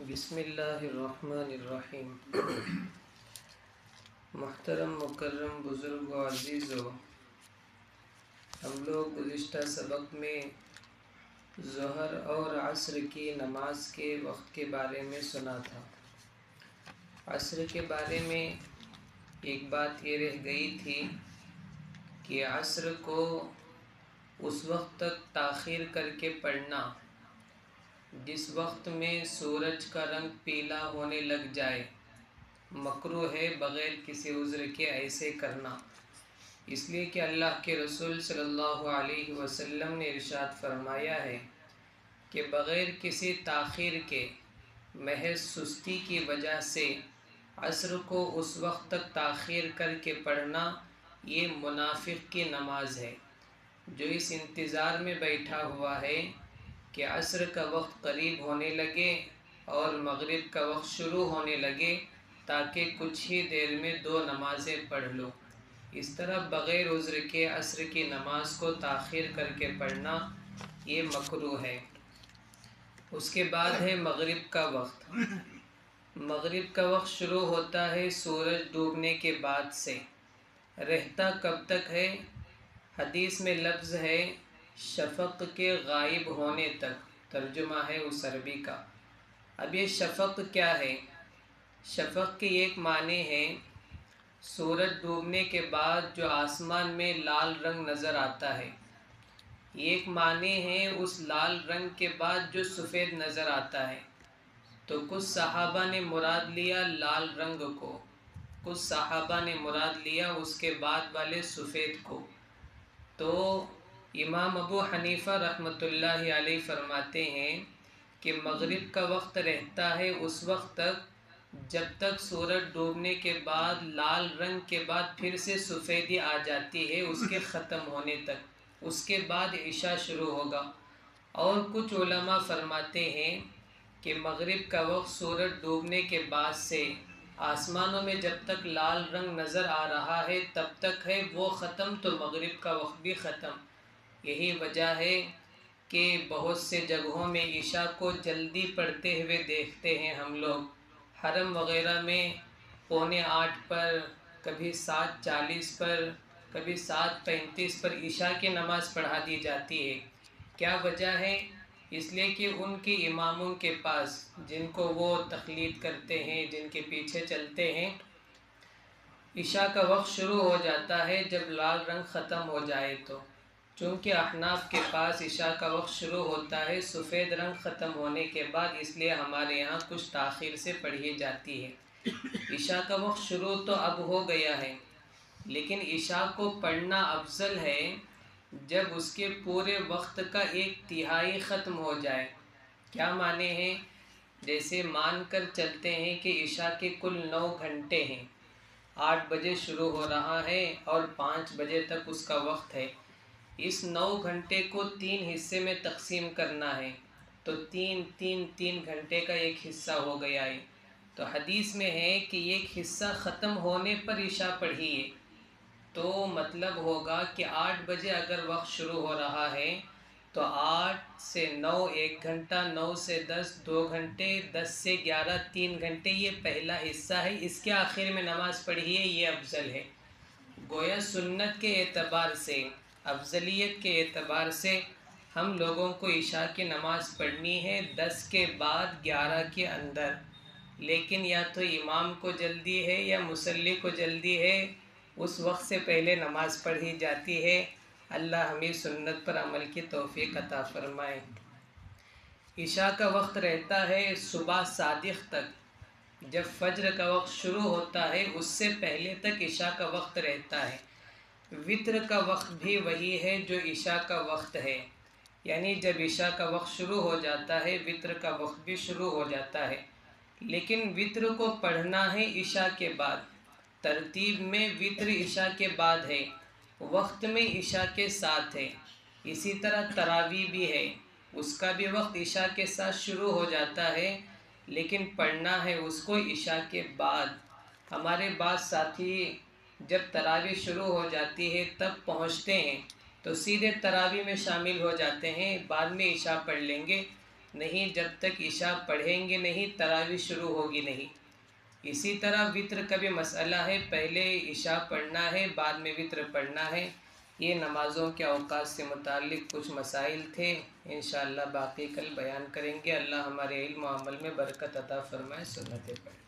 بسم اللہ الرحمن الرحیم۔ محترم مکرم بزرگ و عزیزو، ہم لوگ گزشتہ سبق میں ظہر اور عصر کی نماز کے وقت کے بارے میں سنا تھا۔ عصر کے بارے میں ایک بات یہ رہ گئی تھی کہ عصر کو اس وقت تک تاخیر کر کے پڑھنا جس وقت میں سورج کا رنگ پیلا ہونے لگ جائے، مکروہ ہے بغیر کسی عذر کے ایسے کرنا، اس لیے کہ اللہ کے رسول صلی اللہ علیہ وسلم نے ارشاد فرمایا ہے کہ بغیر کسی تاخیر کے محض سستی کی وجہ سے عصر کو اس وقت تک تاخیر کر کے پڑھنا یہ منافق کی نماز ہے، جو اس انتظار میں بیٹھا ہوا ہے کہ عصر کا وقت قریب ہونے لگے اور مغرب کا وقت شروع ہونے لگے تاکہ کچھ ہی دیر میں 2 نمازیں پڑھ لو۔ اس طرح بغیر عذر کے عصر کی نماز کو تاخیر کر کے پڑھنا یہ مکروہ ہے۔ اس کے بعد ہے مغرب کا وقت۔ مغرب کا وقت شروع ہوتا ہے سورج ڈوبنے کے بعد سے، رہتا کب تک ہے؟ حدیث میں لفظ ہے شفق کے غائب ہونے تک، ترجمہ ہے اس عربی کا۔ اب یہ شفق کیا ہے؟ شفق کے ایک معنی ہے سورج ڈوبنے کے بعد جو آسمان میں لال رنگ نظر آتا ہے، ایک معنی ہے اس لال رنگ کے بعد جو سفید نظر آتا ہے۔ تو کچھ صحابہ نے مراد لیا لال رنگ کو، کچھ صحابہ نے مراد لیا اس کے بعد والے سفید کو۔ تو امام ابو حنیفہ رحمۃ اللہ علیہ فرماتے ہیں کہ مغرب کا وقت رہتا ہے اس وقت تک جب تک سورج ڈوبنے کے بعد لال رنگ کے بعد پھر سے سفیدی آ جاتی ہے اس کے ختم ہونے تک، اس کے بعد عشاء شروع ہوگا۔ اور کچھ علماء فرماتے ہیں کہ مغرب کا وقت سورج ڈوبنے کے بعد سے آسمانوں میں جب تک لال رنگ نظر آ رہا ہے تب تک ہے، وہ ختم تو مغرب کا وقت بھی ختم۔ یہی وجہ ہے کہ بہت سے جگہوں میں عشاء کو جلدی پڑھتے ہوئے دیکھتے ہیں ہم لوگ، حرم وغیرہ میں 7:45 پر، کبھی 7:40 پر، کبھی 7:35 پر عشاء کی نماز پڑھا دی جاتی ہے۔ کیا وجہ ہے؟ اس لیے کہ ان کی اماموں کے پاس جن کو وہ تقلید کرتے ہیں، جن کے پیچھے چلتے ہیں، عشاء کا وقت شروع ہو جاتا ہے جب لال رنگ ختم ہو جائے تو، چونکہ احناف کے پاس عشاء کا وقت شروع ہوتا ہے سفید رنگ ختم ہونے کے بعد، اس لیے ہمارے یہاں کچھ تاخیر سے پڑھی جاتی ہے۔ عشاء کا وقت شروع تو اب ہو گیا ہے، لیکن عشاء کو پڑھنا افضل ہے جب اس کے پورے وقت کا 1/3 ختم ہو جائے۔ کیا معنی ہے؟ جیسے مان کر چلتے ہیں کہ عشاء کے کل 9 گھنٹے ہیں، 8 بجے شروع ہو رہا ہے اور 5 بجے تک اس کا وقت ہے۔ اس 9 گھنٹے کو 3 حصے میں تقسیم کرنا ہے تو 3 گھنٹے کا ایک حصہ ہو گیا ہے۔ تو حدیث میں ہے کہ ایک حصہ ختم ہونے پر عشاء پڑھیے، تو مطلب ہوگا کہ 8 بجے اگر وقت شروع ہو رہا ہے تو 8 سے 9 1 گھنٹہ، 9 سے 10 2 گھنٹے، 10 سے 11 3 گھنٹے، یہ پہلا حصہ ہے، اس کے آخر میں نماز پڑھیے، یہ افضل ہے۔ گویا سنت کے اعتبار سے، افضلیت کے اعتبار سے ہم لوگوں کو عشاء کی نماز پڑھنی ہے 10 کے بعد 11 کے اندر، لیکن یا تو امام کو جلدی ہے یا مصلی کو جلدی ہے، اس وقت سے پہلے نماز پڑھی جاتی ہے۔ اللہ ہمیں سنت پر عمل کی توفیق عطا فرمائے۔ عشاء کا وقت رہتا ہے صبح صادق تک، جب فجر کا وقت شروع ہوتا ہے اس سے پہلے تک عشاء کا وقت رہتا ہے۔ وتر کا وقت بھی وہی ہے جو عشاء کا وقت ہے، یعنی جب عشاء کا وقت شروع ہو جاتا ہے وتر کا وقت بھی شروع ہو جاتا ہے، لیکن وتر کو پڑھنا ہے عشاء کے بعد، ترتیب میں وتر عشاء کے بعد ہے، وقت میں عشاء کے ساتھ ہے۔ اسی طرح تراویح بھی ہے، اس کا بھی وقت عشاء کے ساتھ شروع ہو جاتا ہے، لیکن پڑھنا ہے اس کو عشاء کے بعد۔ ہمارے بعض ساتھی جب تراویح شروع ہو جاتی ہے تب پہنچتے ہیں تو سیدھے تراویح میں شامل ہو جاتے ہیں، بعد میں عشاء پڑھ لیں گے، نہیں جب تک عشاء پڑھیں گے نہیں تراویح شروع ہوگی نہیں۔ اسی طرح وطر کا بھی مسئلہ ہے، پہلے عشاء پڑھنا ہے بعد میں وطر پڑھنا ہے۔ یہ نمازوں کے اوقات سے متعلق کچھ مسائل تھے، انشاءاللہ باقی کل بیان کریں گے۔ اللہ ہمارے علم و عمل میں برکت عطا فرمائے۔ سنتیں پڑھیں۔